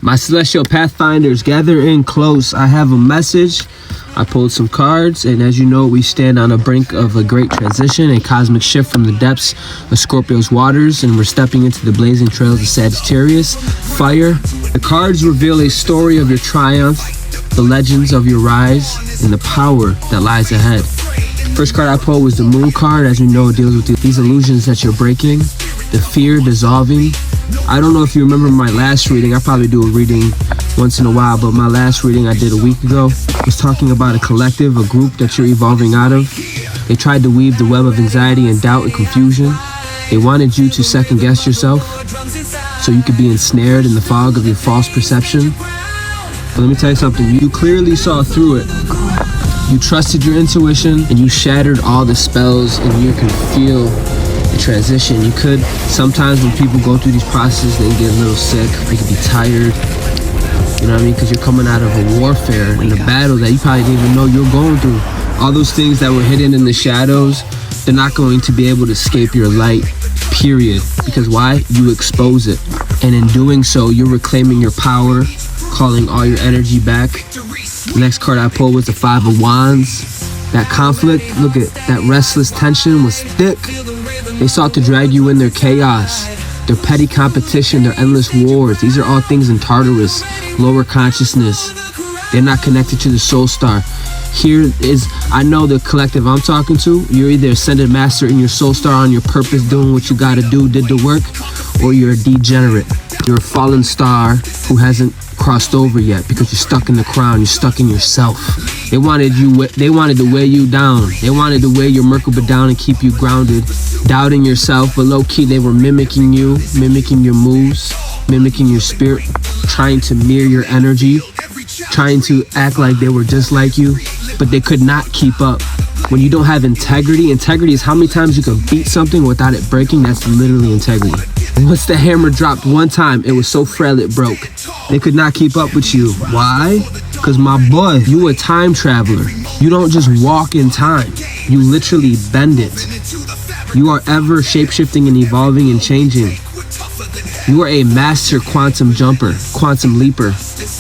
My Celestial Pathfinders, gather in close. I have a message. I pulled some cards, and as you know, we stand on the brink of a great transition, a cosmic shift from the depths of Scorpio's waters, and we're stepping into the blazing trails of Sagittarius, fire. The cards reveal a story of your triumph, the legends of your rise, and the power that lies ahead. First card I pulled was the Moon card. As you know, it deals with these illusions that you're breaking, the fear dissolving. I don't know if you remember my last reading. I probably do a reading once in a while, but my last reading I did a week ago was talking about a collective, a group that you're evolving out of. They tried to weave the web of anxiety and doubt and confusion. They wanted you to second guess yourself so you could be ensnared in the fog of your false perception. But let me tell you something, you clearly saw through it. You trusted your intuition and you shattered all the spells, and you can feel the transition. You could, sometimes when people go through these processes, they get a little sick, they could be tired, you know what I mean? Because you're coming out of a warfare and a battle that you probably didn't even know you were going through. All those things that were hidden in the shadows, they're not going to be able to escape your light, period. Because why? You expose it. And in doing so, you're reclaiming your power, calling all your energy back. The next card I pulled was the Five of Wands. That conflict, look at that restless tension was thick. They sought to drag you in their chaos, their petty competition, their endless wars. These are all things in Tartarus, lower consciousness. They're not connected to the soul star. Here is, I know the collective I'm talking to, you're either ascended master in your soul star on your purpose, doing what you gotta do, did the work, or you're a degenerate. You're a fallen star who hasn't crossed over yet because you're stuck in the crown, you're stuck in yourself. They wanted to weigh you down. They wanted to weigh your Merkaba down and keep you grounded, doubting yourself, but low key they were mimicking you, mimicking your moves, mimicking your spirit, trying to mirror your energy, trying to act like they were just like you, but they could not keep up. When you don't have integrity, integrity is how many times you can beat something without it breaking. That's literally integrity. Once the hammer dropped one time, it was so frail it broke. They could not keep up with you. Why? Because my boy, you a time traveler. You don't just walk in time. You literally bend it. You are ever shape-shifting and evolving and changing. You are a master quantum jumper, quantum leaper.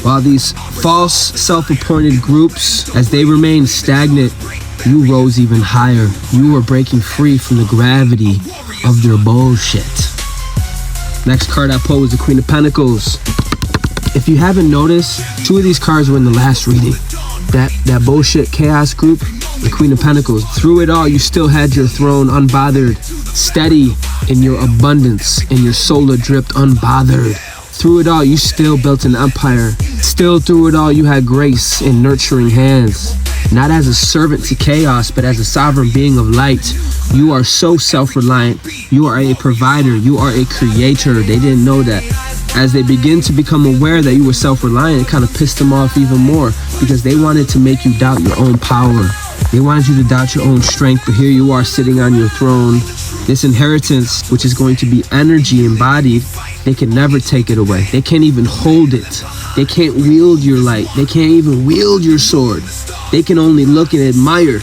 While these false self-appointed groups, as they remain stagnant, you rose even higher. You were breaking free from the gravity of their bullshit. Next card I pulled was the Queen of Pentacles. If you haven't noticed, two of these cards were in the last reading. That bullshit chaos group, the Queen of Pentacles. Through it all, you still had your throne unbothered, steady in your abundance, and your solar dripped unbothered. Through it all, you still built an empire. Still through it all, you had grace and nurturing hands. Not as a servant to chaos, but as a sovereign being of light. You are so self-reliant. You are a provider. You are a creator. They didn't know that. As they begin to become aware that you were self-reliant, it kind of pissed them off even more because they wanted to make you doubt your own power. They wanted you to doubt your own strength, but here you are sitting on your throne. This inheritance, which is going to be energy embodied, they can never take it away. They can't even hold it. They can't wield your light. They can't even wield your sword. They can only look and admire.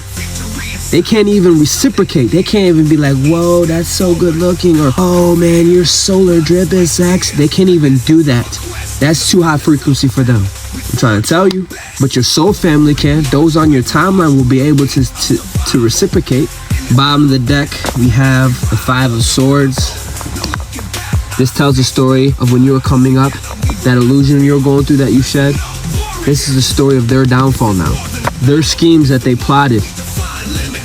They can't even reciprocate. They can't even be like, whoa, that's so good looking, or oh man, your solar drip is sex. They can't even do that. That's too high frequency for them. I'm trying to tell you. But your soul family can. Those on your timeline will be able to reciprocate. Bottom of the deck, we have the Five of Swords. This tells the story of when you were coming up, that illusion you were going through that you shed. This is the story of their downfall now. Their schemes that they plotted.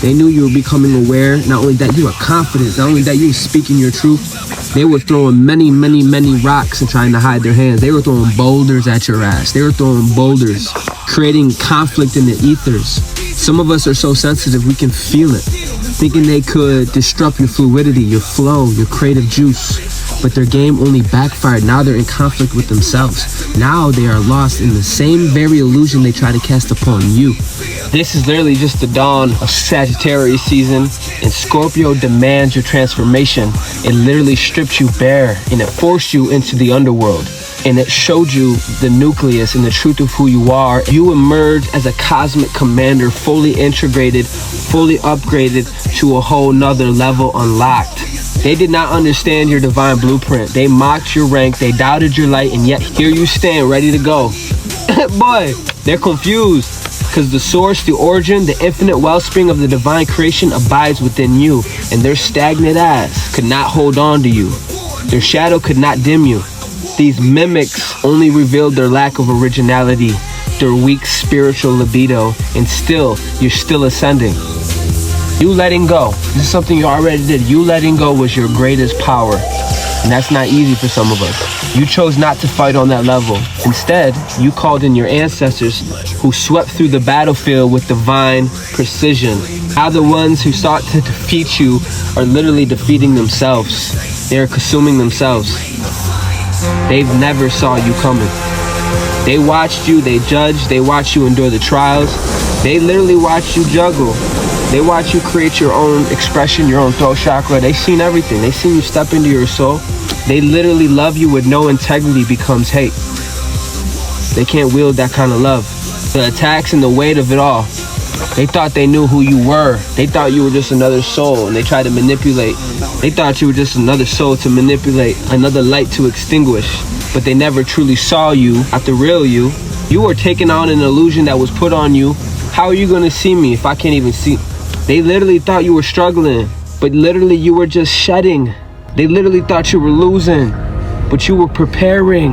They knew you were becoming aware. Not only that, you were confident. Not only that, you were speaking your truth. They were throwing many rocks and trying to hide their hands. They were throwing boulders at your ass. They were throwing boulders, creating conflict in the ethers. Some of us are so sensitive, we can feel it. Thinking they could disrupt your fluidity, your flow, your creative juice. But their game only backfired. Now they're in conflict with themselves. Now they are lost in the same very illusion they try to cast upon you. This is literally just the dawn of Sagittarius season, and Scorpio demands your transformation. It literally strips you bare and it forced you into the underworld. and it showed you the nucleus and the truth of who you are. You emerged as a cosmic commander, fully integrated, fully upgraded to a whole nother level unlocked. They did not understand your divine blueprint. They mocked your rank, they doubted your light, and yet here you stand ready to go. Boy, they're confused because the source, the origin, the infinite wellspring of the divine creation abides within you, and their stagnant ass could not hold on to you. Their shadow could not dim you. These mimics only revealed their lack of originality, their weak spiritual libido, and still, you're still ascending. You letting go. This is something you already did. You letting go was your greatest power. And that's not easy for some of us. You chose not to fight on that level. Instead, you called in your ancestors who swept through the battlefield with divine precision. How the ones who sought to defeat you are literally defeating themselves. They are consuming themselves. They've never saw you coming. They watched you, they judged, they watched you endure the trials. They literally watched you juggle. They watch you create your own expression, your own throat chakra. They've seen everything. They've seen you step into your soul. They literally love you with no integrity becomes hate. They can't wield that kind of love. The attacks and the weight of it all. They thought they knew who you were. They thought you were just another soul, and they tried to manipulate. They thought you were just another soul to manipulate, another light to extinguish. But they never truly saw you at the real you. You were taking on an illusion that was put on you. How are you going to see me if I can't even see? They literally thought you were struggling, but literally you were just shedding. They literally thought you were losing, but you were preparing.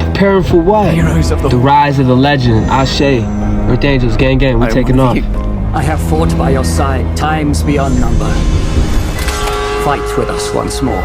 Preparing for what? The rise of the legend, Ashe. Earth Angels, gang, we're taking off. I have fought by your side times beyond number. Fight with us once more.